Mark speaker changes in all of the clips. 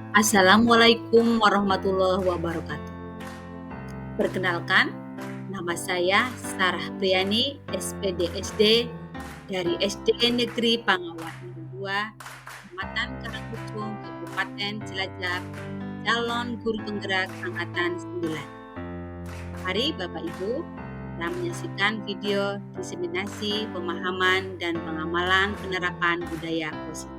Speaker 1: Assalamualaikum warahmatullahi wabarakatuh. Perkenalkan, nama saya Sarah Priani, SPD SD dari SD Negeri Pangawan 2, Kecamatan Karangkucung, Kabupaten Cilacap, calon guru penggerak angkatan 9. Mari Bapak Ibu, kita menyaksikan video diseminasi pemahaman dan pengamalan penerapan budaya positif.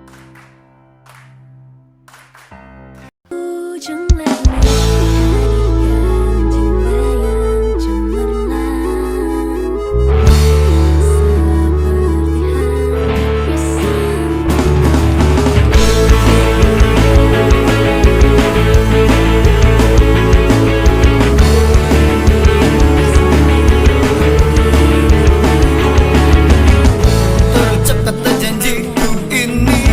Speaker 2: Tercatat janjiku ini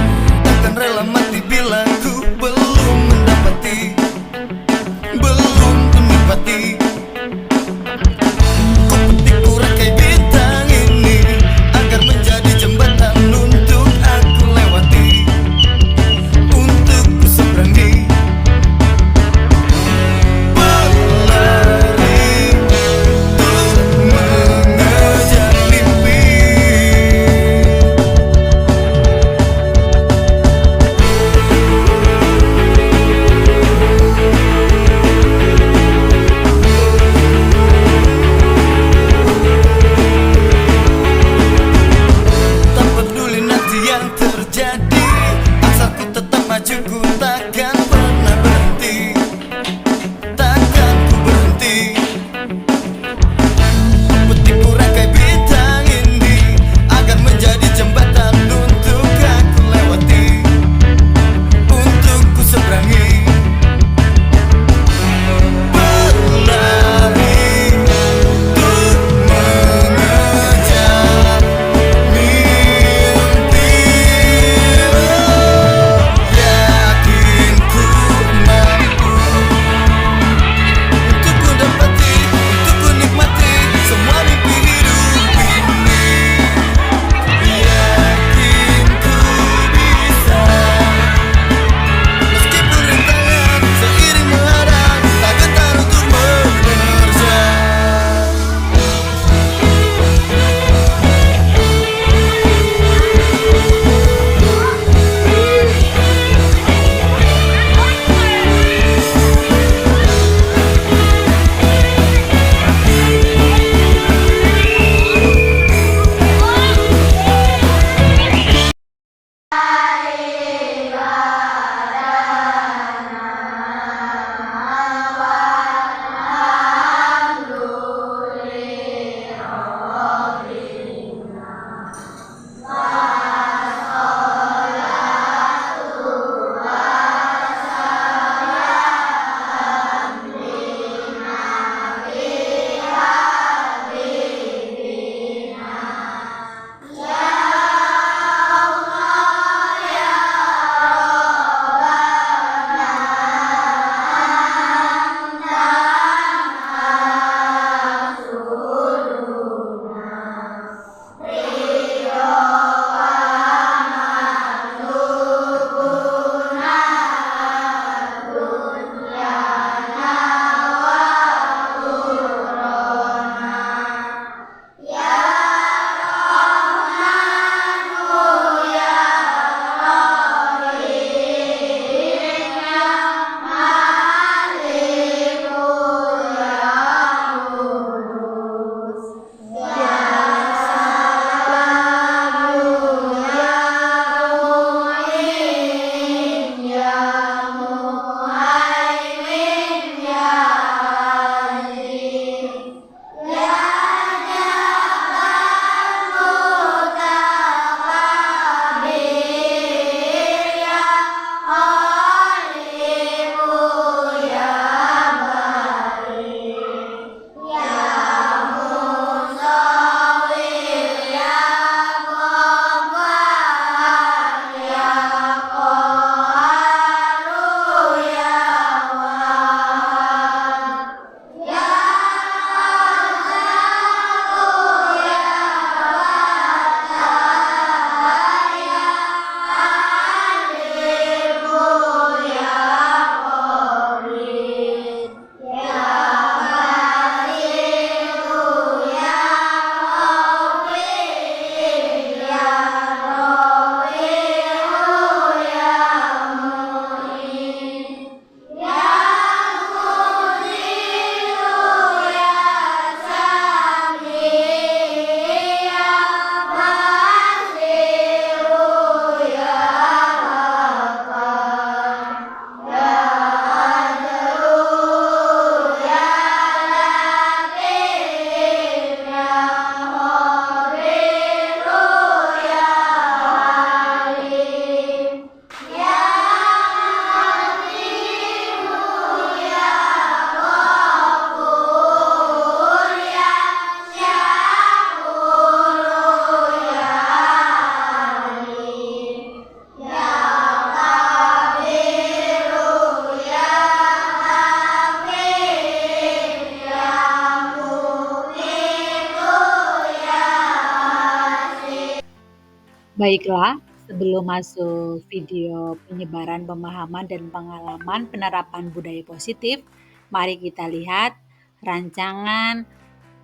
Speaker 1: Baiklah, sebelum masuk video penyebaran pemahaman dan pengalaman penerapan budaya positif, mari kita lihat rancangan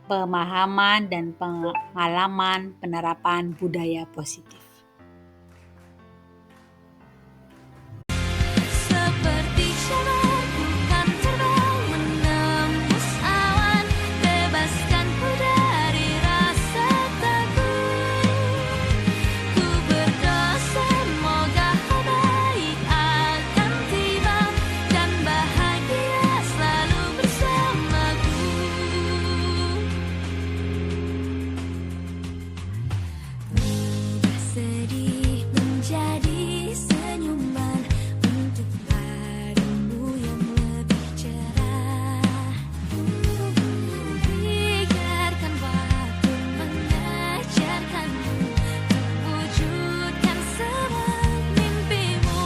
Speaker 1: pemahaman dan pengalaman penerapan budaya positif.
Speaker 2: Seperti syarah bukan terbang menembus awan, bebaskanku dari rasa takut. Ku berdoa semoga hal baik akan tiba dan bahagia selalu bersamaku. Berubah sedih menjadi senyuman untuk harimu yang lebih cerah. Biarkan waktu mengajarkanmu mewujudkan semua mimpimu.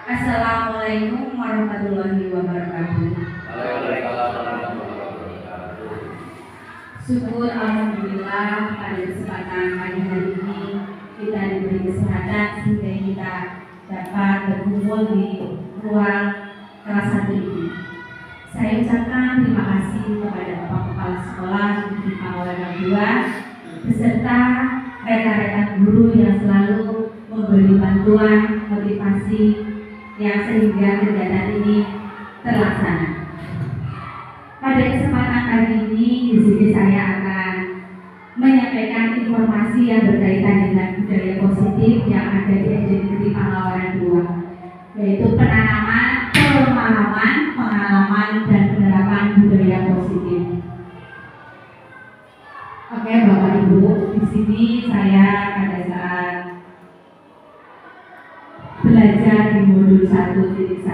Speaker 3: Assalamualaikum warahmatullahi wabarakatuh. Syukur alhamdulillah pada kesempatan pagi hari ini kita diberi kesehatan sehingga kita dapat berkumpul di ruang kelas 1 ini. Saya ucapkan terima kasih kepada Bapak Kepala Sekolah Negeri Pangawaran 2 beserta rekan-rekan guru yang selalu memberi bantuan motivasi yang sehingga kegiatan ini terlaksana. Pada kesempatan kali ini, di sini saya akan menyampaikan informasi yang berkaitan dengan budaya positif yang ada di SD Negeri Pangawaran 2, yaitu penanaman, pemahaman, pengalaman, dan penerapan budaya positif. Oke, Bapak Ibu, di sini saya pada saat belajar di modul 1.1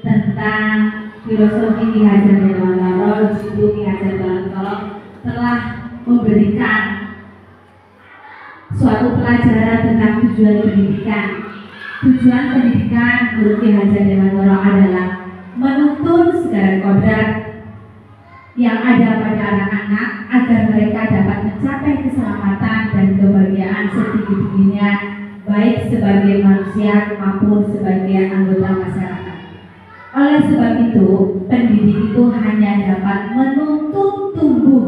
Speaker 3: tentang filosofi Ki Hajar Dewantara. Di situ Ki Hajar Dewantara telah memberikan suatu pelajaran tentang tujuan pendidikan. Tujuan pendidikan menurut Ki Hajar Dewantara adalah menuntun segala kodrat yang ada pada anak-anak agar mereka dapat mencapai keselamatan dan kebahagiaan setinggi-tingginya, baik sebagai manusia maupun sebagai anggota masyarakat. Oleh sebab itu, pendidik itu hanya dapat menuntun tumbuh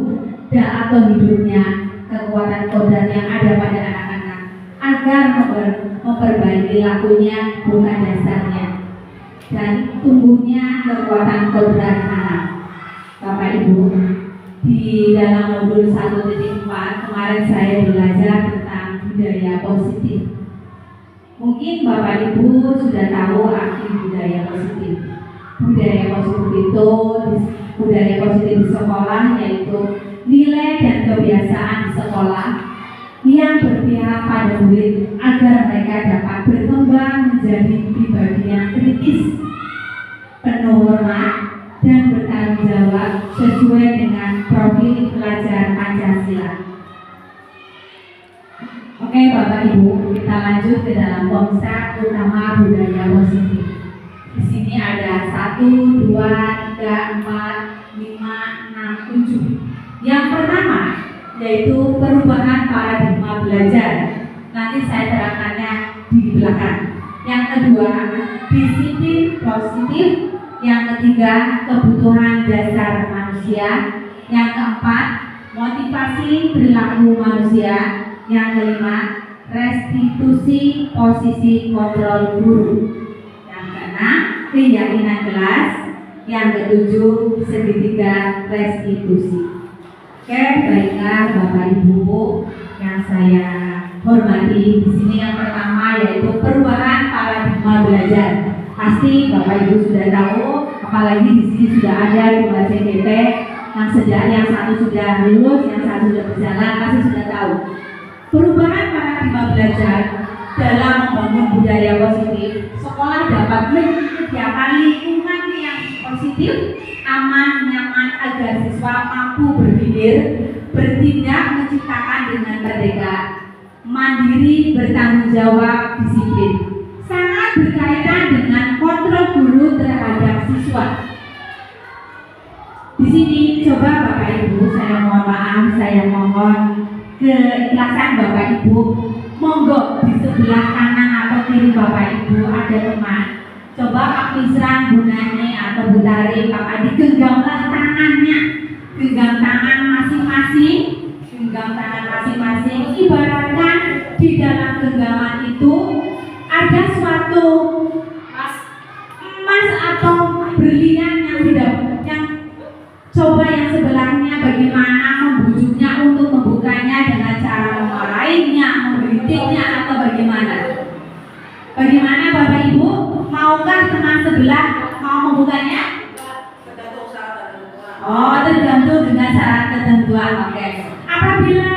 Speaker 3: dan atau hidupnya kekuatan kodrat yang ada pada anak-anak agar memperbaiki lakunya bukan dasarnya dan tumbuhnya kekuatan kodrat anak. Bapak Ibu, di dalam modul 1.4 kemarin saya belajar tentang budaya positif. Mungkin Bapak Ibu sudah tahu arti budaya positif. Budaya positif di sekolah yaitu nilai dan kebiasaan di sekolah yang berpihak pada murid agar mereka dapat berkembang menjadi pribadi yang kritis, penuh hormat, dan bertanggung jawab sesuai dengan profil pelajar Pancasila. Oke Bapak Ibu, kita lanjut ke dalam konsep utama budaya positif. Di sini ada 1, 2, 3, 4, 5, 6, 7. Yang pertama yaitu perubahan paradigma belajar. Nanti saya terangkannya di belakang. Yang kedua, disiplin positif. Yang ketiga, kebutuhan dasar manusia. Yang keempat, motivasi perilaku manusia. Yang kelima, restitusi posisi kontrol guru. Yang keenam, keyakinan kelas. Yang ketujuh, segitiga restitusi. Oke, baiklah Bapak Ibu yang saya hormati, di sini yang pertama yaitu perubahan paradigma belajar. Pasti Bapak Ibu sudah tahu, apalagi di sini sudah ada 2 CDP yang satu sudah lulus, yang satu sudah berjalan, pasti sudah tahu. Perubahan paradigma belajar dalam membangun budaya positif, sekolah dapat menyediakan lingkungan yang positif, aman, nyaman agar siswa mampu berpikir, bertindak, menciptakan dengan merdeka, mandiri, bertanggung jawab, disiplin. Sangat berkaitan dengan kontrol guru terhadap siswa. Di sini coba Bapak Ibu, saya mohon maaf, saya mohon keikhlasan Bapak Ibu. Monggo di sebelah kanan atau kiri Bapak Ibu ada teman. Coba Pak Misran, Bu Nani atau Bu Tari, Pak Adi, genggamlah tangannya, genggam tangan masing-masing, ibaratkan di dalam genggaman itu ada suatu emas atau berlian yang tidak, yang coba yang sebelahnya bagaimana membujuknya untuk membukanya dengan cara memarahinya, menggelitiknya atau bagaimana? Bagaimana Bapak Ibu? Maukah teman sebelah mau membukanya? Oh, tergantung dengan syarat ketentuan. Oke. Apabila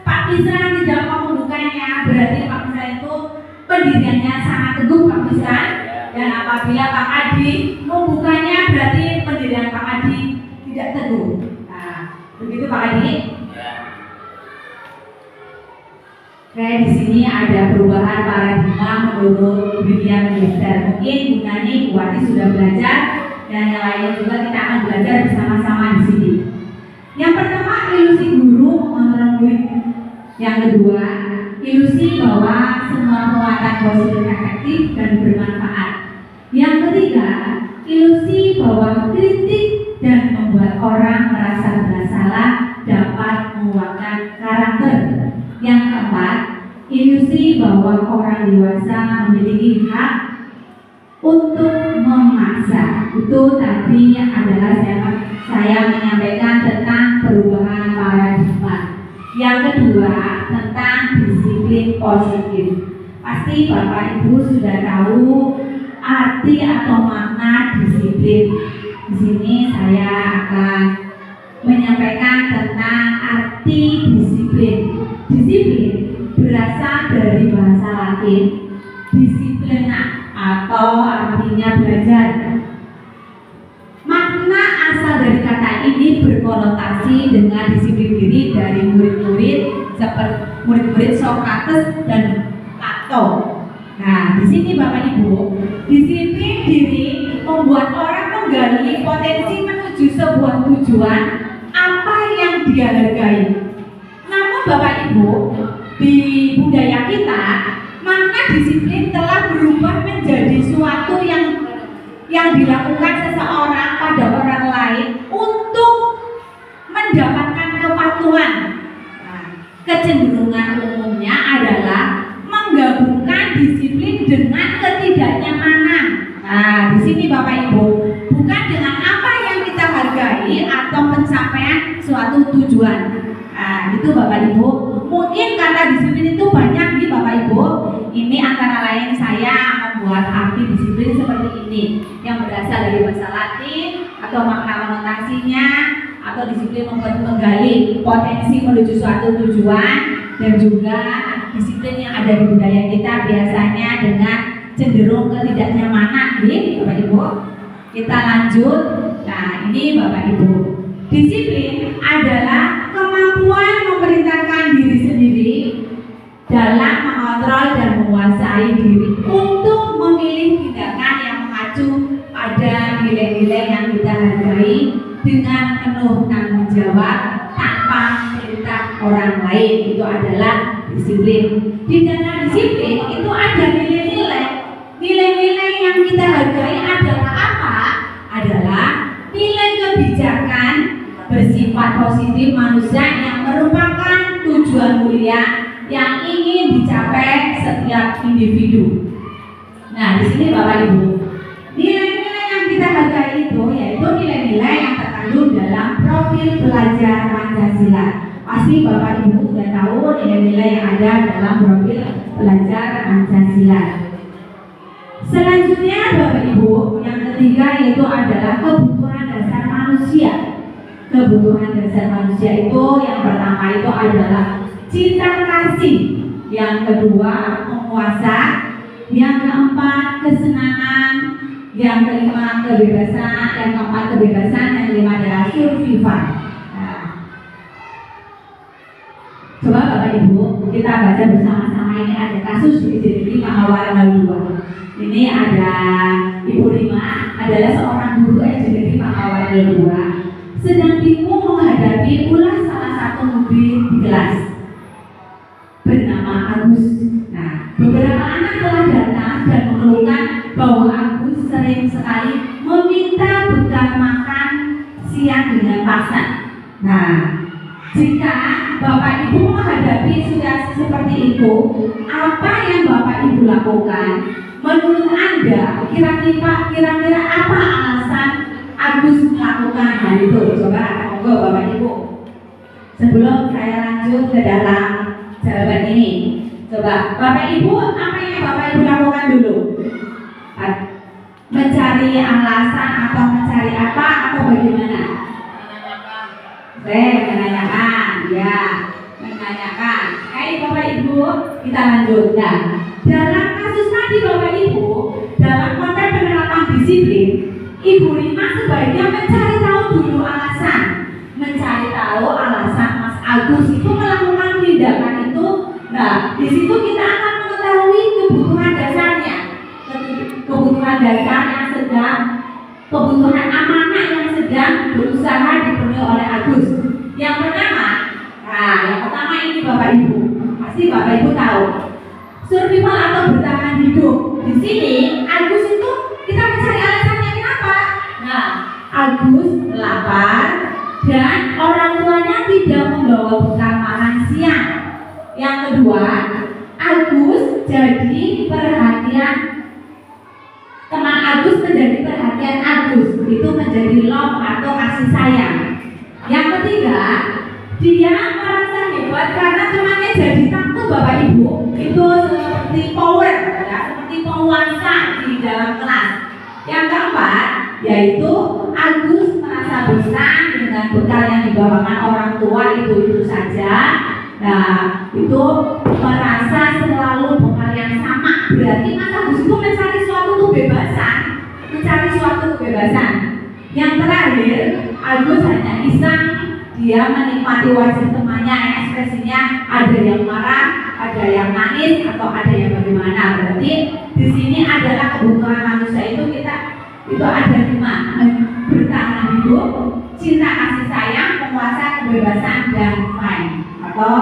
Speaker 3: Pak Misran tidak mau membukanya, berarti Pak Misran itu pendiriannya sangat teguh, Pak Misran. Dan apabila Pak Adi membukanya, berarti pendirian Pak Adi tidak teguh. Nah, begitu Pak Adi. Kayak di sini ada perubahan paradigma menurut William Gibson. Mungkin Bu Nani, Bu Wati sudah belajar, dan yang lainnya juga kita akan belajar bersama-sama di sini. Yang pertama, ilusi guru mengontrol murid. Yang kedua, ilusi bahwa semua penguatan positif efektif dan bermanfaat. Yang ketiga, ilusi bahwa kritik dan membuat orang merasa bersalah dapat menguatkan karakter. Yang keempat, ilusi bahwa orang dewasa memiliki hak untuk memaksa. Itu tadi adalah saya menyampaikan tentang perubahan paradigma. Yang kedua, tentang disiplin positif. Pasti Bapak Ibu sudah tahu arti atau makna disiplin. Di sini saya akan menyampaikan tentang arti disiplin. Disiplin berasal dari bahasa Latin disiplina atau artinya belajar. Makna asal dari kata ini berkonotasi dengan disiplin diri dari murid-murid seperti murid-murid Sokrates dan Plato. Nah, di sini Bapak Ibu, disiplin diri membuat orang menggali potensi menuju sebuah tujuan apa yang dia hargai. Namun Bapak Ibu, di budaya kita, makna disiplin telah berubah menjadi suatu yang dilakukan seseorang pada orang lain untuk mendapatkan kepatuhan. Nah, kecenderungan umumnya adalah menggabungkan disiplin dengan ketidaknyamanan. Nah, di sini Bapak Ibu, bukan dengan apa yang kita hargai atau pencapaian suatu tujuan. Nah, itu Bapak Ibu. Mungkin kata disiplin itu banyak nih Bapak Ibu. Ini antara lain saya membuat arti disiplin seperti ini, yang berasal dari bahasa Latin atau makna konotasinya, atau disiplin membuat menggali potensi menuju suatu tujuan, dan juga disiplin yang ada di budaya kita biasanya dengan cenderung ketidaknyamanan, nih Bapak Ibu. Kita lanjut. Nah, ini Bapak Ibu. Disiplin adalah kemampuan memerintahkan diri sendiri dalam mengontrol dan menguasai diri untuk memilih tindakan yang mengacu pada nilai-nilai yang kita hargai dengan penuh tanggung jawab tanpa perintah orang lain. Itu adalah disiplin. Di dalam disiplin itu ada nilai-nilai bersifat positif manusia yang merupakan tujuan mulia yang ingin dicapai setiap individu. Nah, di sini Bapak Ibu, nilai-nilai yang kita hargai itu yaitu nilai-nilai yang terkandung dalam profil pelajar Pancasila. Pasti Bapak Ibu sudah tahu nilai-nilai yang ada dalam profil pelajar Pancasila. Selanjutnya Bapak Ibu, yang ketiga yaitu adalah kebutuhan dasar manusia. Kebutuhan dasar manusia itu yang pertama itu adalah cinta kasih, yang kedua penguasa, yang keempat kesenangan, yang kelima kebebasan, yang keempat kebebasan, yang kelima adalah survival. Nah, coba Bapak Ibu kita baca bersama-sama. Ini ada kasus di SDN Mangawar 02. Ini ada Ibu Rima, adalah seorang guru SDN Mangawar 02, sedang bingung menghadapi ulah salah satu murid di kelas bernama Agus. Nah, beberapa anak telah datang dan mengeluhkan bahwa Agus sering sekali meminta bekal makan siang dengan paksa. Nah, jika Bapak Ibu menghadapi situasi seperti itu, apa yang Bapak Ibu lakukan? Menurut Anda, kira-kira apa alasan Agus melakukan hal itu? Coba monggo Bapak Ibu. Sebelum saya lanjut ke dalam jawaban ini, coba Bapak Ibu, apa yang Bapak Ibu lakukan dulu? Mencari alasan atau mencari apa atau bagaimana? Menanyakan, ya, menanyakan. Bapak Ibu, kita lanjut. Nah, dalam kasus tadi Bapak Ibu, dalam konteks penerapan disiplin, Ibu Rima sebaiknya mencari tahu dulu alasan, mencari tahu alasan Mas Agus itu melakukan tindakan itu. Nah, di situ kita akan mengetahui kebutuhan dasarnya, kebutuhan dasar yang sedang, kebutuhan amanah yang sedang berusaha dipenuhi oleh Agus. Yang pertama, nah yang pertama ini Bapak Ibu, pasti Bapak Ibu tahu, survival atau bertahan hidup. Di sini Agus itu kita mencari alasannya kenapa? Nah, Agus lapar dan orang tuanya tidak membawa bekal makan siang. Yang kedua, Agus jadi perhatian, teman Agus menjadi perhatian Agus, itu menjadi love atau kasih sayang. Yang ketiga, dia merasa hebat karena temannya jadi takut Bapak Ibu, itu seperti power, ya, seperti penguasa di dalam kelas. Yang keempat, yaitu Agus merasa bosan dengan bekal yang dibawakan orang tua itu saja. Nah, itu merasa selalu bekal yang sama. Berarti Mas Agus itu mencari suatu kebebasan, mencari suatu kebebasan. Yang terakhir, Agus hanya iseng, dia menikmati wajah temannya, ekspresinya ada yang marah, ada yang nangis, atau ada yang bagaimana. Berarti di sini adalah kebutuhan manusia itu itu ada 5: bertahan hidup, cinta kasih sayang, penguasa, kebebasan, dan fine. Atau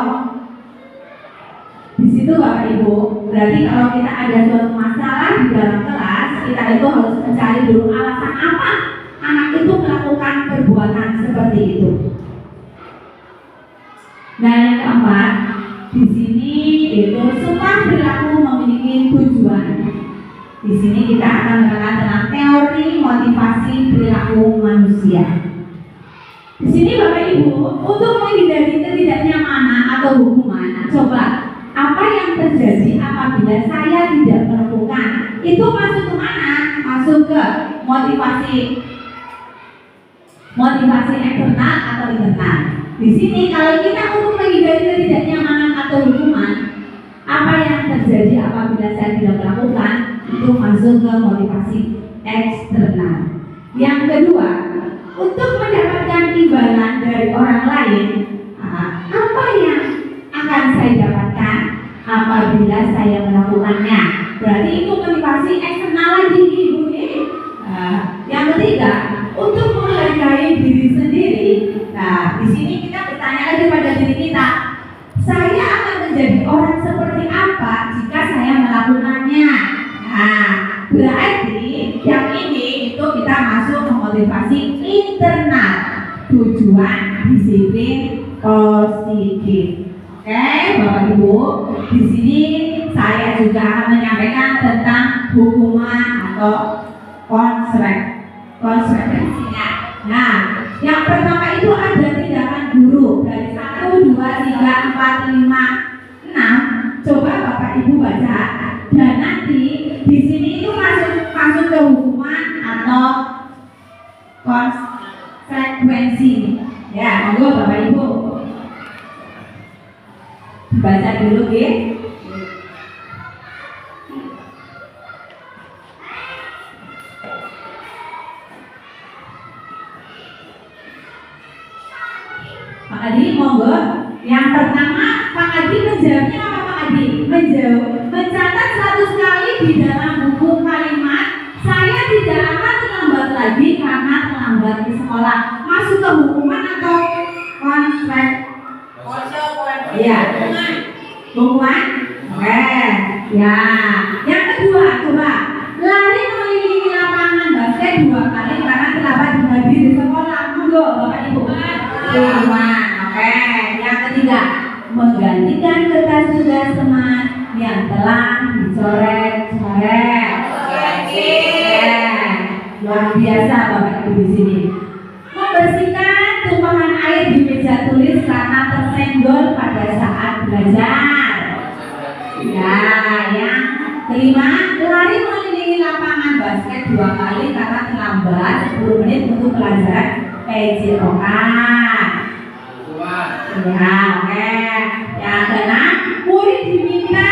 Speaker 3: di situ Bapak Ibu, berarti kalau kita ada suatu masalah di dalam kelas, kita itu harus mencari dulu alasan apa anak itu melakukan perbuatan seperti itu. Nah, yang keempat, di sini itu semua perilaku memiliki tujuan. Di sini kita akan mengenal tentang teori motivasi perilaku manusia. Di sini Bapak Ibu, untuk menghindari ketidaknyamanan atau hukuman, coba apa yang terjadi apabila saya tidak melakukan? Itu masuk ke mana? Masuk ke motivasi eksternal atau internal. Di sini kalau kita untuk menghindari ketidaknyamanan atau hukuman, apa yang terjadi apabila saya tidak melakukan? Itu masuk ke motivasi eksternal. Yang kedua, untuk mendapatkan imbalan dari orang lain, apa yang akan saya dapatkan apabila saya melakukannya? Berarti itu motivasi eksternal lagi Ibu. Yang ketiga, untuk menghargai diri sendiri. Nah, di sini kita bertanya lagi pada diri kita, saya akan menjadi orang seperti apa jika saya melakukannya? Nah, berarti yang ini itu kita masuk ke motivasi internal, tujuan tujuan disiplin positif. Oke, Bapak Ibu, di sini saya juga akan menyampaikan tentang hukuman atau konsekuensinya. Nah, yang pertama itu ada tindakan guru dari 1, 2, 3, 4, 5, 6. Coba Bapak Ibu baca dan nanti di sini itu masuk ke hukuman atau konsekuensi. Ya, monggo Bapak Ibu baca dulu ya. Pak Adi, monggo. Yang pertama, Pak Adi menjawabnya apa Pak Adi? Mencatat 100 kali di dalam buku kalimat saya tidak akan terlambat lagi karena terlambat ke sekolah. Masuk ke hukuman atau konsekuensi? Iya. Hukuman? Oke. Ya. Yang kedua, coba lari mengelilingi lapangan basket 2 kali karena terlambat hadir di sekolah. Monggo Bapak Ibu. Hukuman. Oke. Yang ketiga, menggantikan kertas tugas teman yang telah dicoret-coret. Luar biasa Bapak Ibu di sini. Membersihkan tumpahan air di meja tulis karena tersenggol pada saat belajar. Ya, yang kelima, lari mengelilingi lapangan basket 2 kali karena terlambat 10 menit untuk pelajaran PJOK. Ya, oke. Yang keenam, murid diminta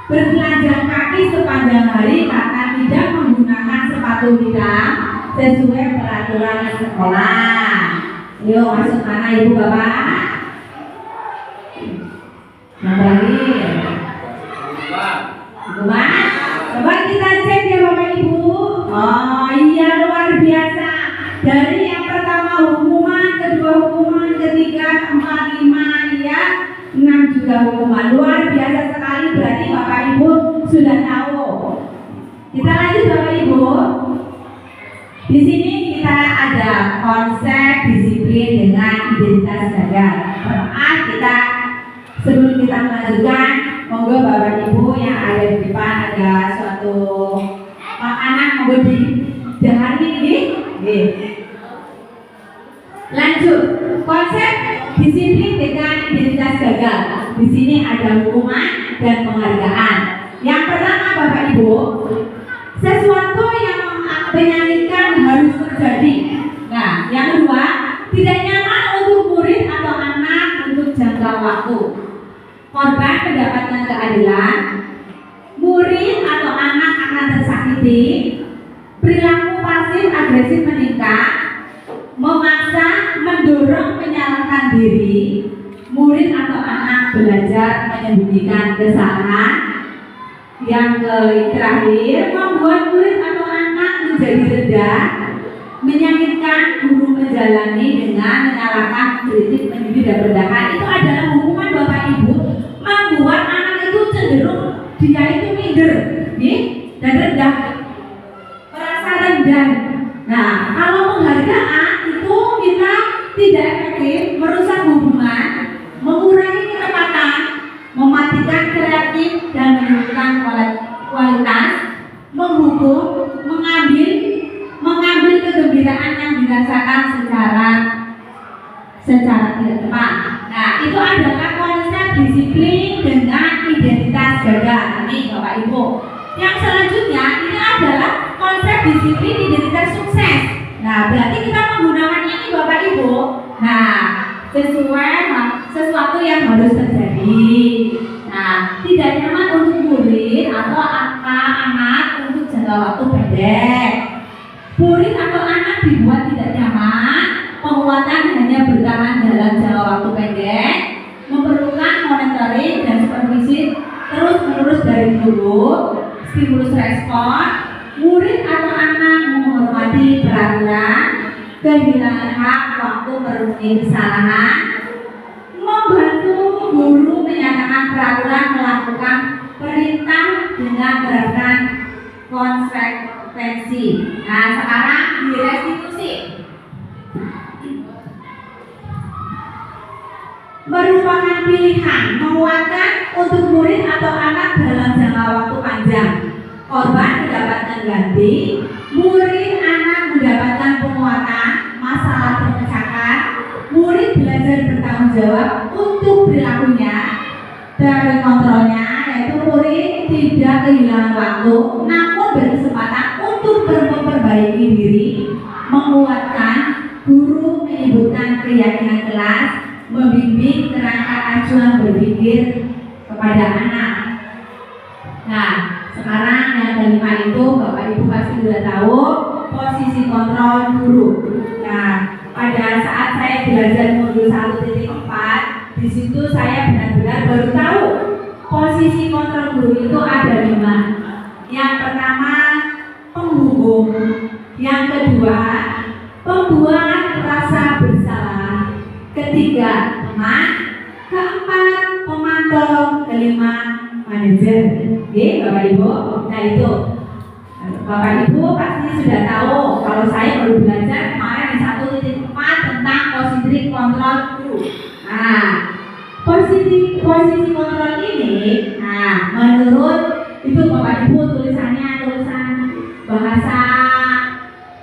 Speaker 3: bertelanjang kaki sepanjang hari karena tidak menggunakan sepatu hitam sesuai peraturan sekolah. Yuk masuk mana Ibu Bapak? Yang terakhir. Coba kita cek ya Bapak Ibu. Oh iya, luar biasa. Dari yang pertama hukuman, kedua hukuman, ketiga, 4, 5, ya, 6 juga hukuman. Luar biasa sekali, berarti Bapak Ibu sudah tahu. Kita lanjut Bapak Ibu. Di sini kita ada konsep disiplin dengan identitas gagal. Pertama sebelum kita melanjutkan, monggo Bapak Ibu yang ada di depan ada suatu makanan monggo didahani ini. Lanjut, konsep disiplin dengan identitas gagal. Di sini ada hukuman dan penghargaan. Yang pertama Bapak Ibu, sesuatu yang menyakitkan harus terjadi. Nah, yang kedua, tidak nyaman untuk murid atau anak untuk jangka waktu. Korban mendapatkan keadilan, murid atau anak akan tersakiti, perilaku pasif agresif meningkat, memaksa, mendorong menyalahkan diri, murid atau anak belajar menyembunyikan kesalahan. Yang terakhir, membuat murid atau anak menjadi rendah, menyakitkan guru menjalani dengan menyalahkan, kritik, mendidik dan rendahkan. Itu adalah hukuman Bapak Ibu, membuat anak itu cenderung dia itu minder, dan rendah, merasa rendah. Nah, kalau penghargaan itu kita tidak efektif, merusak hubungan, mengurangi ketepatan, mematikan kreatif dan menurunkan kualitas, menghukum, mengambil kegembiraan yang dirasakan secara tidak tepat. Nah, itu adalah konsep disiplin dengan identitas gagal. Ini Bapak Ibu. Yang selanjutnya ini adalah konsep disiplin identitas sukses. Nah, berarti kita menggunakan ini Bapak Ibu. Nah, sesuai sesuatu yang harus terjadi. Nah, tidak nyaman untuk murid atau anak untuk jangka waktu pendek. Murid atau anak dibuat tidak nyaman, penguatan hanya bertahan dalam jangka waktu pendek, memerlukan monitoring dan supervisi terus-menerus dari guru, stimulus respon, murid atau anak menghormati peraturan, kehilangan hak waktu memenuhi kesalahan, membantu guru menyatakan peraturan, melakukan perintah dengan menerapkan konsekuensi. Nah, sekarang direstitusi. merupakan pilihan menguatkan untuk murid atau anak dalam jangka waktu panjang. Korban mendapatkan ganti, murid anak mendapatkan penguatan, masalah terpecahkan, murid belajar bertanggung jawab untuk perilakunya dan kontrolnya, yaitu murid tidak kehilangan waktu namun berkesempatan untuk memperbaiki diri, menguatkan, guru menyebutkan keyakinan kelas, membimbing kerangka acuan berpikir kepada anak. Nah, sekarang yang kelima itu Bapak Ibu pasti sudah tahu posisi kontrol guru. Nah, pada saat saya belajar modul 1.4, di situ saya benar-benar baru tahu posisi kontrol guru itu ada 5. Yang pertama penghubung, yang kedua pembuat rasa bersalah, ketiga teman, keempat pemantau, kelima manajer. Oke, Bapak Ibu. Nah itu Bapak Ibu pasti sudah tahu kalau saya baru belajar kemarin di 1.4 tentang posisi kontrol guru. Nah, posisi kontrol ini, nah menurut itu Bapak Ibu tulisan bahasa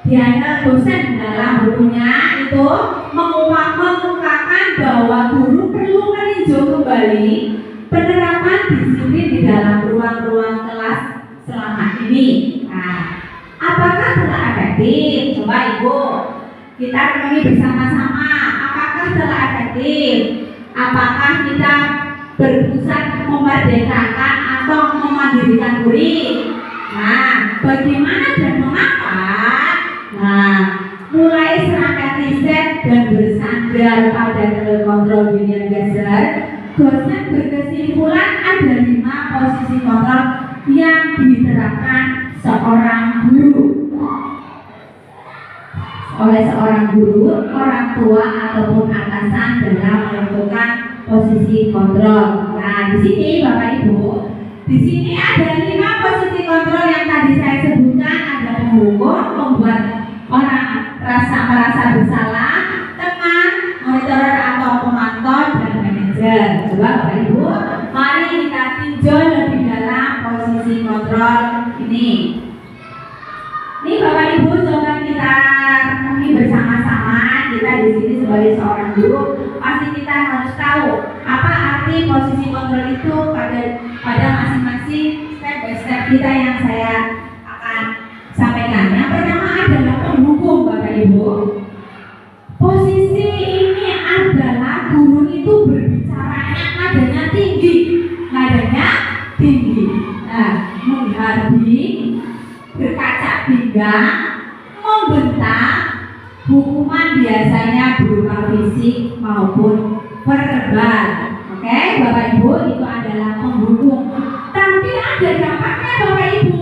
Speaker 3: Diana dosen dalam bukunya itu mengungkapkan bahwa guru perlu meninjau kembali penerapan disiplin di dalam ruang-ruang kelas selama ini. Nah, apakah telah efektif? Coba Ibu, kita renungi bersama-sama. Apakah telah efektif? Apakah kita berpusat memerdekakan atau memandirikan murid? Nah, bagaimana dan mengapa? Nah, mulai serangkaian riset dan bersandar pada telekontrol William Gasser, dosen berkesimpulan ada 5 posisi kontrol yang diterapkan seorang guru. Oleh seorang guru, orang tua ataupun atasan dalam menentukan posisi kontrol. Nah, di sini Bapak Ibu, di sini ada 5 posisi kontrol yang tadi saya sebutkan. Ada penghukum, membuat orang merasa bersalah, teman, monitor atau pemantau, dan manajer. Coba Bapak Ibu, mari kita tinjau lebih dalam posisi kontrol ini. Ini Bapak Ibu coba kita renungi bersama-sama. Kita di sini sebagai seorang guru pasti kita harus tahu apa arti posisi kontrol itu pada masing-masing step by step kita yang saya akan sampaikan. Yang pertama adalah penghukum Bapak Ibu. Posisi ini adalah guru itu berbicaranya nadanya tinggi. Nah, menghardi, berkaca pinggang, membentak. Hukuman biasanya berupa fisik maupun verbal. Oke, Bapak Ibu, itu adalah menghukum. Tapi ada dampaknya Bapak Ibu.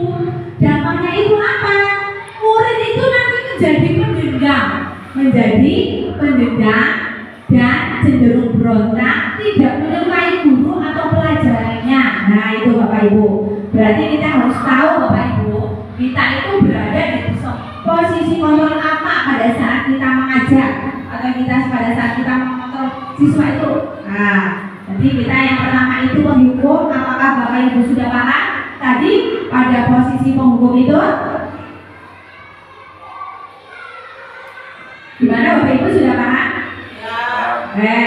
Speaker 3: Dampaknya itu apa? Murid itu nanti menjadi pendendam dan cenderung berontak, tidak menyukai guru atau pelajarannya. Nah itu Bapak Ibu. Berarti kita harus tahu Bapak Ibu, kita itu berada di posisi kontrol apa pada saat kita mengajar atau pada saat kita mengontrol siswa itu. Nah, jadi kita yang pertama itu menghukum. Apakah Bapak Ibu sudah paham tadi pada posisi penghukum itu? Gimana Bapak Ibu sudah paham? Ya.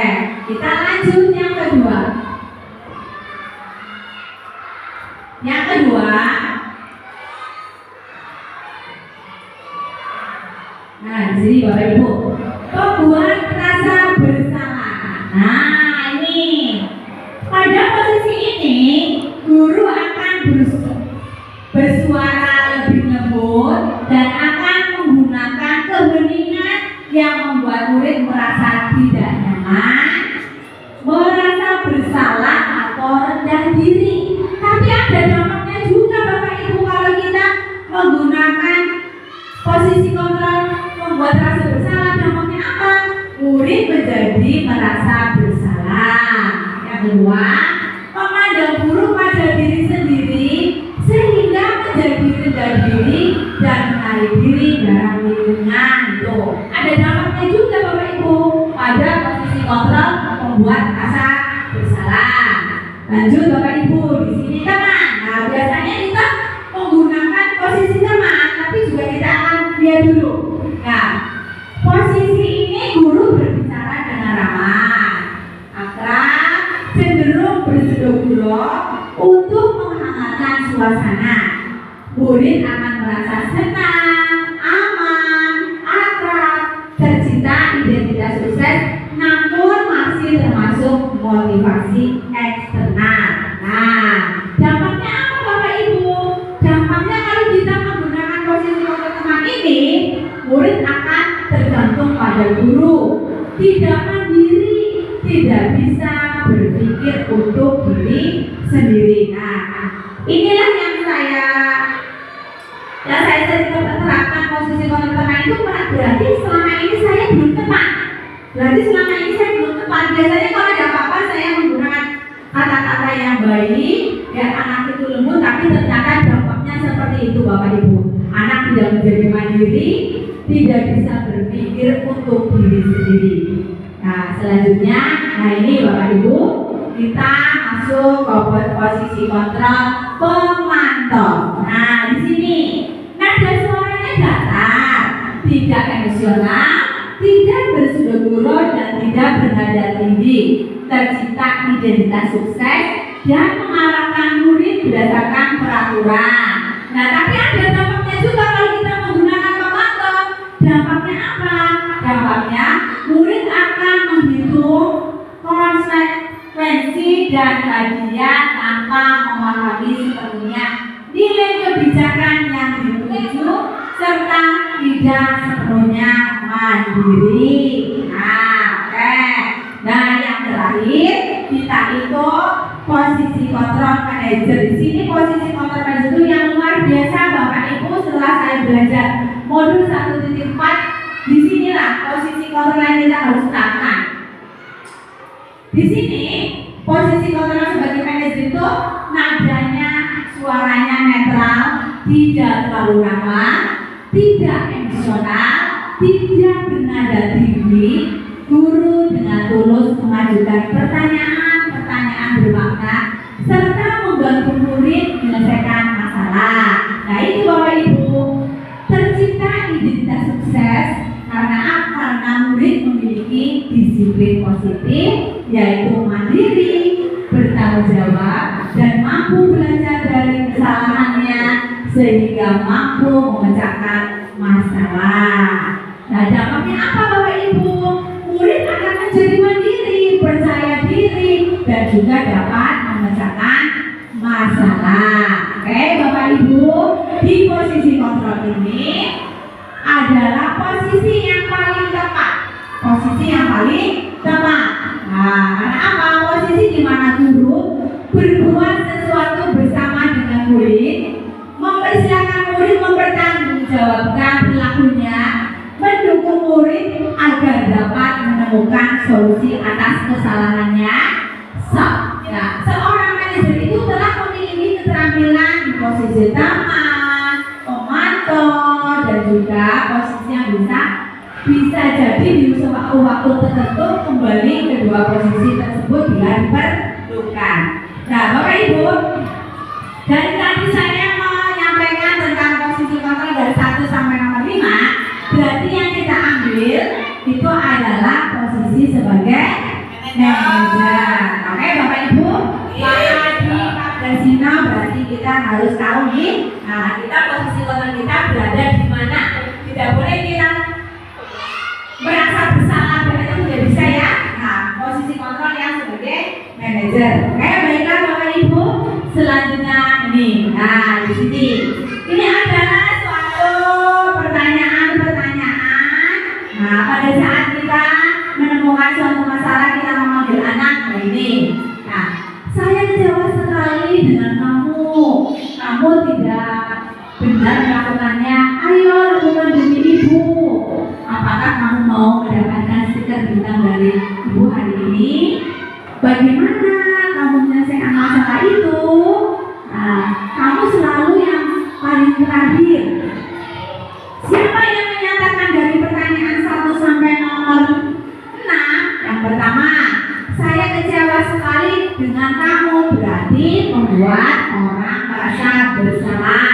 Speaker 3: Kita lanjut yang kedua. Yang kedua, nah di sini Bapak Ibu, pembuat rasa bersalah. Nah ini, pada posisi ini guru akan bersuara lebih lembut dan akan menggunakan keheningan yang membuat murid merasa tidak nyaman, merasa bersalah atau rendah diri. Tapi ada dampaknya juga Bapak Ibu kalau kita menggunakan posisi kontrol membuat rasa bersalah. Dampaknya apa? Murid menjadi merasa bersalah. Yang kedua, memandang buruk pada diri sendiri sehingga menjadi rendah diri dan menarik diri dalam lingkungan. Itu ada dampaknya juga Bapak Ibu pada posisi kontrol membuat rasa bersalah. Lanjut Bapak Ibu, di sini teman. Nah, biasanya kita menggunakan posisi teman, tapi juga kita akan lihat dulu. Nah, posisi ini guru berbicara dengan ramah, akrab, cenderung bersedekah untuk menghangatkan suasana. Murid akan merasa senang, aman, akrab, tercipta identitas sukses, namun masih termasuk motivasi eksternal. Nah, dampaknya apa Bapak Ibu? Dampaknya kalau kita menggunakan posisi teman ini, murid akan tergantung pada guru, tidak mandiri, tidak bisa berpikir untuk diri sendiri. Nah, inilah yang saya sering terapkan posisi teman itu, berarti selama ini saya belum tepat. Biasanya kalau ada apa-apa saya menggunakan kata-kata yang baik, biar anak itu lembut, tapi ternyata dampaknya seperti itu Bapak Ibu. Anak tidak menjadi mandiri, tidak bisa berpikir untuk diri sendiri. Nah, selanjutnya, ini Bapak Ibu, kita masuk ke posisi kontrol pemantau. Nah, di sini nada suaranya datar, tidak emosional, tidak bersudahguru dan tidak bernada tinggi, tercipta identitas sukses dan mengarahkan murid berdasarkan peraturan. Nah, tapi ada dampaknya juga kalau kita menggunakan pemantau. Dampaknya apa? Dampaknya murid akan menghitung konsekuensi dan hadiah tanpa memahami sepenuhnya nilai kebijakan yang dituju serta tidak sepenuhnya mandiri. Nah, yang terakhir kita itu posisi kontrol manajer. Di sini posisi kontrol manajer itu yang luar biasa Bapak Ibu. Setelah saya belajar modul 1.4, disinilah posisi kontrol yang kita harus terapkan. Di sini posisi kontrol sebagai manajer itu nadanya, suaranya netral, tidak terlalu ramah, tidak emosional, tidak bernada tinggi. Guru dengan tulus mengajukan pertanyaan bermakna serta membantu murid menyelesaikan masalah. Nah, itu Bapak Ibu, tercipta identitas sukses karena murid memiliki disiplin positif, yaitu mandiri, bertanggung jawab, dan mampu belajar dari kesalahannya sehingga mampu memecahkan masalah. Nah, dampaknya apa Bapak Ibu? Murid akan menjadi mandiri, percaya diri, dan juga dapat memecahkan masalah. Oke Bapak Ibu, di posisi kontrol ini adalah posisi yang paling tepat. Nah, karena apa? Posisi di mana guru berbuat sesuatu bersama dengan murid, mempersilahkan murid mempertanggungjawabkan perilakunya, mendukung murid agar dapat menemukan solusi atas kesalahannya. Seorang manajer itu telah memiliki keterampilan di posisi teman, pemantau, dan juga posisi yang bisa jadi di waktu tertentu kembali kedua posisi tersebut bila diperlukan. Nah, Bapak Ibu, dari tadi saya menyampaikan tentang posisi kontrol dari 1 sampai nomor 5. Berarti yang kita ambil itu adalah posisi sebagai manajer. Oke Bapak Ibu, di Pancasila berarti kita harus tahu nih. Nah, kita posisi kontrol kita berada di mana. Tidak boleh kita merasa bersalah, itu tidak bisa ya. Nah, posisi kontrol yang sebagai manajer. Oke, baiklah Bapak Ibu. Selanjutnya ini. Nah, di sini ini adalah suatu pertanyaan. Nah, pada saat kita menemukan suatu masalah, kita memanggil anak. Nah, ini. Nah, saya kecewa sekali dengan kamu. Kamu tidak benar melakukannya. Ayo lakukan demi ibu. Apakah kamu mau mendapatkan stiker bintang dari ibu hari ini? Bagaimana kamu menyelesaikan masalah itu? Nah, kamu selalu yang paling terakhir. Siapa yang menyatakan dari pertanyaan 1 sampai nomor 6? Yang pertama, saya dengan kamu berarti membuat orang merasa bersalah.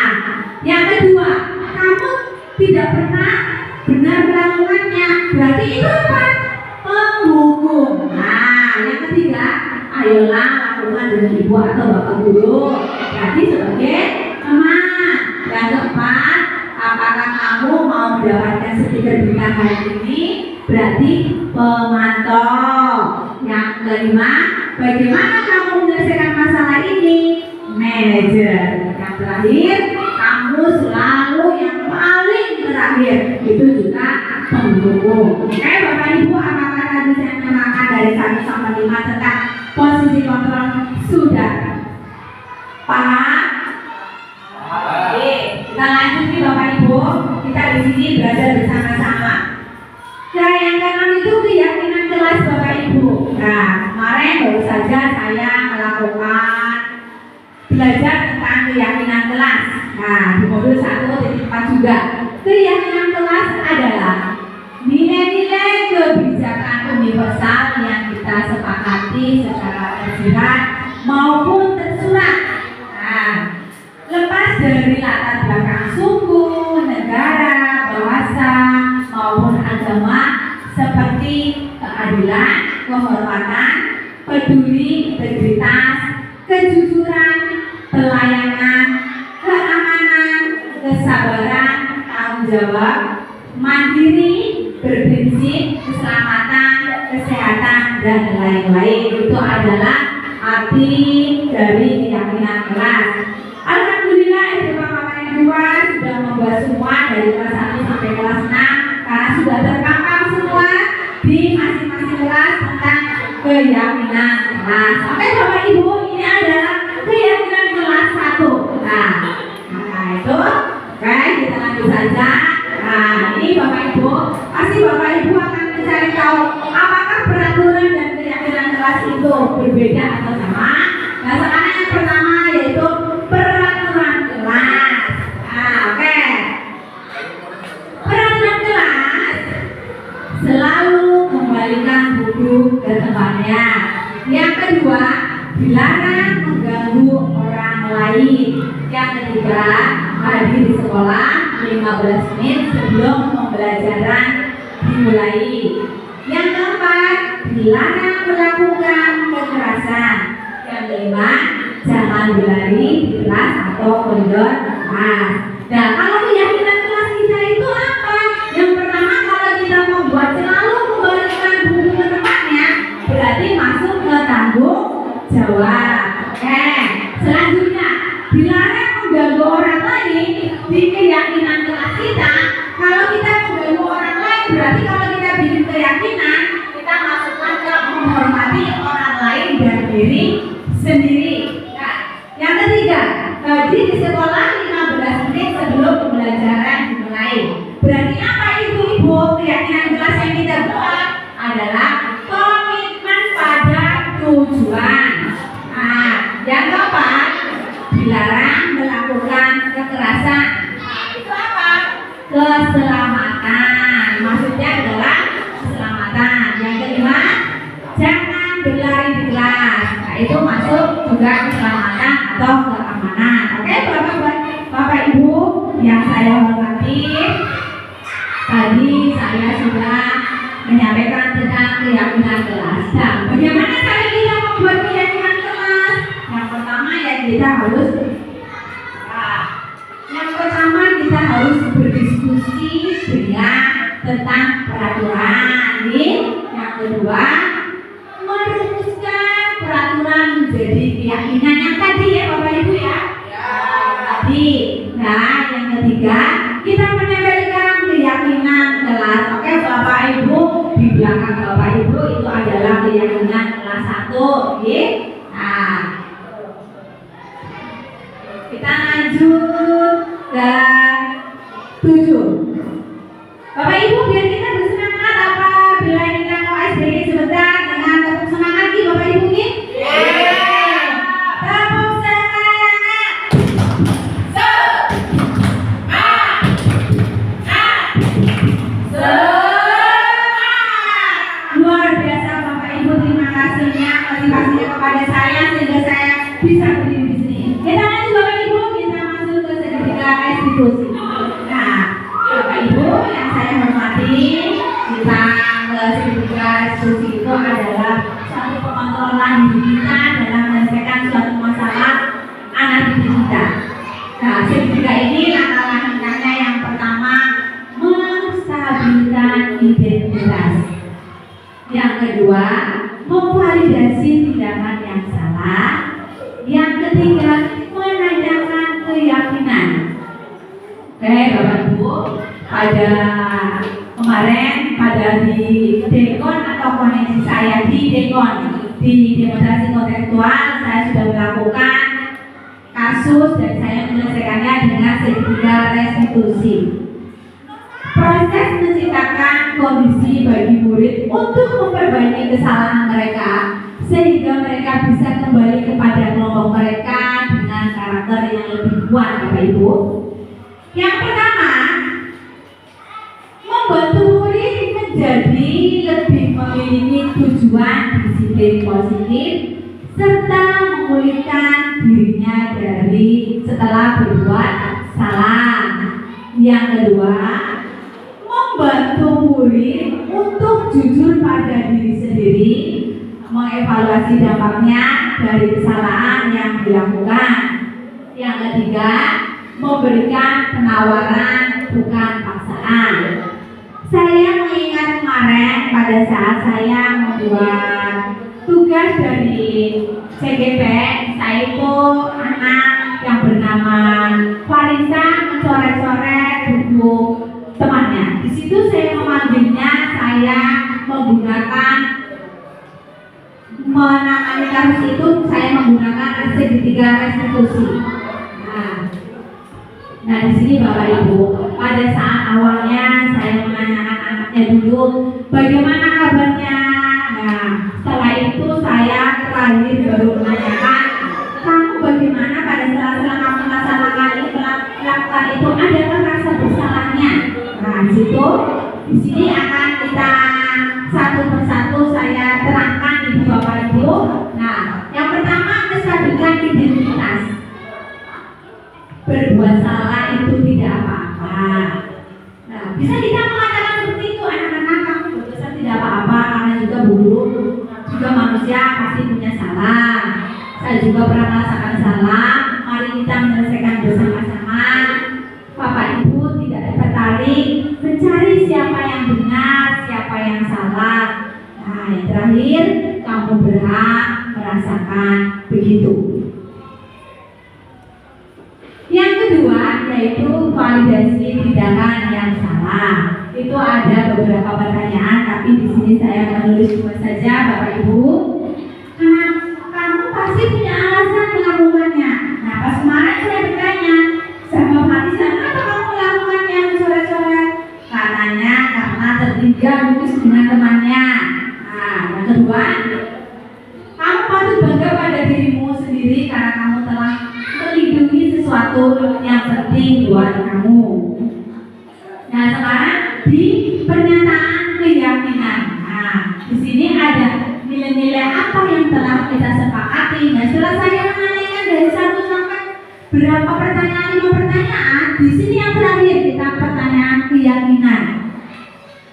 Speaker 3: Yang kedua, kamu tidak pernah benar melakukannya, berarti itu apa? Menghukum. Nah, yang ketiga, ayolah lakukan dengan ibu atau bapak guru, berarti sebagai teman. Yang keempat, apakah kamu mau mendapatkan stiker bintang hari ini? Berarti pemantau. Yang kelima, bagaimana kamu menyelesaikan masalah ini? Manajer. Yang terakhir, kamu selalu yang paling terakhir, itu juga pendukung. Oke, Bapak Ibu, apakah tadi saya menerangkan dari 1 sampai 5 tentang posisi kontrol sudah paham? Oke, kita lanjut nih Bapak Ibu, kita di sini belajar bersama-sama. Nah, yang keenam itu keyakinan kelas Bapak Ibu. Nah, kemarin baru saja saya melakukan belajar tentang keyakinan kelas. Nah, di modul 1.4 juga. Keyakinan kelas adalah nilai-nilai kebijakan universal yang kita sepakati secara tersirat maupun tersurat. Nah, lepas dari latar belakang suku, negara, bahasa, maupun agama seperti keadilan, kehormatan, peduli, integritas, kejujuran, pelayanan, keamanan, kesabaran, tanggung jawab, mandiri, berprinsip, keselamatan, kesehatan, dan lain-lain. Itu adalah arti dari keyakinan kelas. Alhamdulillah, Bapak Ibu sudah membuat semua dari kelas 1 sampai kelas 6 karena sudah terpampang semua di masing-masing kelas tentang keyakinan kelas. Oke Bapak Ibu, ini adalah keyakinan kelas 1. Nah itu, oke kita lanjut saja. Nah ini Bapak Ibu, pasti Bapak Ibu akan mencari tahu apakah peraturan dan keyakinan kelas itu berbeda atau sama. Nah sekarang yang pertama yaitu peraturan kelas. Nah oke, peraturan kelas selalu kembalikan buku ke tempatnya. Yang kedua, dilarang mengganggu orang lain. Yang ketiga, hadir di sekolah 15 menit sebelum pembelajaran dimulai. Yang keempat, dilarang melakukan kekerasan. Yang kelima, jangan berlari di kelas atau koridor kelas. Nah, kalau keyakinan kelas kita itu apa? Yang pertama, kalau kita membuat selalu kembalikan buku ke tempatnya, berarti masuk ke tanggung jawab. Oke, selanjutnya dilarang mengganggu orang lain. Di keyakinan kelas kita, kalau kita mengganggu orang lain, berarti kalau kita bikin keyakinan, kita masukkan ke menghormati orang lain dan diri sendiri. Nah, yang ketiga, hadir di sekolah 15 menit sebelum pembelajaran dimulai. Berarti apa itu Ibu? Keyakinan kelas yang kita buat adalah komitmen pada tujuan. Nah, yang keempat, dilarang melakukan kekerasan. Nah, itu apa? Keselamatan. Maksudnya adalah keselamatan. Yang kelima, jangan berlari di kelas. Nah, itu masuk juga keselamatan atau keamanan. Oke, Bapak Ibu yang saya hormati, tadi saya sudah menyampaikan tentang keyakinan kelas. Nah, bagaimana cara kita membuat keyakinan kelas? Yang pertama ya kita harus berdiskusi dengan tentang peraturan. Yang kedua, merumuskan peraturan menjadi keyakinan yang tadi ya Bapak Ibu ya. Tadi. Nah, yang ketiga, kita menempelkan keyakinan kelas. Oke Bapak Ibu, di belakang Bapak Ibu itu adalah keyakinan kelas 1. Nah, kita lanjut ke 7. Bapak Ibu, biar kita bersemangat apa bila kita mau SBY sebentar dengan tepuk semangat nih Bapak Ibu nih. Tepuk semangat. Semangat. Ibu terima kasihnya, motivasinya kepada saya sehingga saya bisa berdiri di sini. Kita lanjut Bapak Ibu, kita masuk ke segitiga restitusi. Nah, Bapak Ibu yang saya hormati, kita ke segitiga restitusi itu adalah suatu pengontrolan diri kita dalam menyelesaikan suatu masalah anak didik kita. Nah, segitiga ini langkah-langkahnya yang pertama menstabilkan identitas. Yang kedua, memvalidasi tindakan yang salah. Yang ketiga, menanyakan keyakinan. Oke, Bapak Ibu, pada kemarin pada di Dekon atau koneksi saya di Dekon di demonstrasi kontekstual saya sudah melakukan kasus dan saya menyelesaikannya dengan segitiga restitusi. Proses menciptakan kondisi bagi murid untuk memperbaiki kesalahan mereka sehingga mereka bisa kembali kepada kelompok mereka dengan karakter yang lebih kuat, Bapak Ibu. Yang pertama, membantu murid menjadi lebih memiliki tujuan disiplin positif serta memulihkan dirinya dari setelah berbuat salah. Yang kedua, membantu murid untuk jujur pada diri sendiri, mengevaluasi dampaknya dari kesalahan yang dilakukan. Yang ketiga, memberikan penawaran bukan paksaan. Saya mengingat kemarin pada saat saya membuat tugas dari CGP, saya itu anak yang bernama Farisa mencoret-coret buku temannya. Di situ saya memanggilnya, saya menggunakan menangani kasus itu, saya menggunakan segitiga restitusi. Nah di sini Bapak Ibu, pada saat awalnya saya menanyakan anaknya dulu bagaimana kabarnya. Nah setelah itu saya terakhir baru menanyakan kamu bagaimana pada saat kamu melaksanakan itu, adakah rasa bersalahnya? Nah di situ, di sini akan kita satu persatu saya terangkan Ibu Bapak Ibu. Nah yang pertama, menstabilkan identitas. Berbuat salah itu tidak apa-apa. Nah, bisa kita mengatakan seperti itu, anak-anak kamu berdosa tidak apa-apa karena juga buruk, juga manusia pasti punya salah. Saya juga pernah merasakan salah. Mari kita menyelesaikan bersama-sama. Bapak Ibu tidak tertarik mencari siapa yang benar, siapa yang salah. Nah, yang terakhir, kamu berhak merasakan begitu. Yang kedua yaitu validasi tindakan yang salah. Itu ada beberapa pertanyaan, tapi di sini saya menulis dua saja, Bapak Ibu. Karena kamu pasti punya alasan melakukannya. Nah, pas kemarin saya bertanya sama Farisa, kenapa kamu melakukannya mencoret-coret? Katanya karena tertinggal lukis dengan temannya. Nah, yang kedua, kamu patut bangga pada dirimu sendiri karena kamu telah melindungi sesuatu yang penting buat kamu. Nah, sekarang di pernyataan keyakinan. Nah, di sini ada nilai-nilai apa yang telah kita sepakati. Nah, setelah saya menanyakan dari 1 sampai berapa pertanyaan, 5 pertanyaan, di sini yang terakhir kita pertanyaan keyakinan.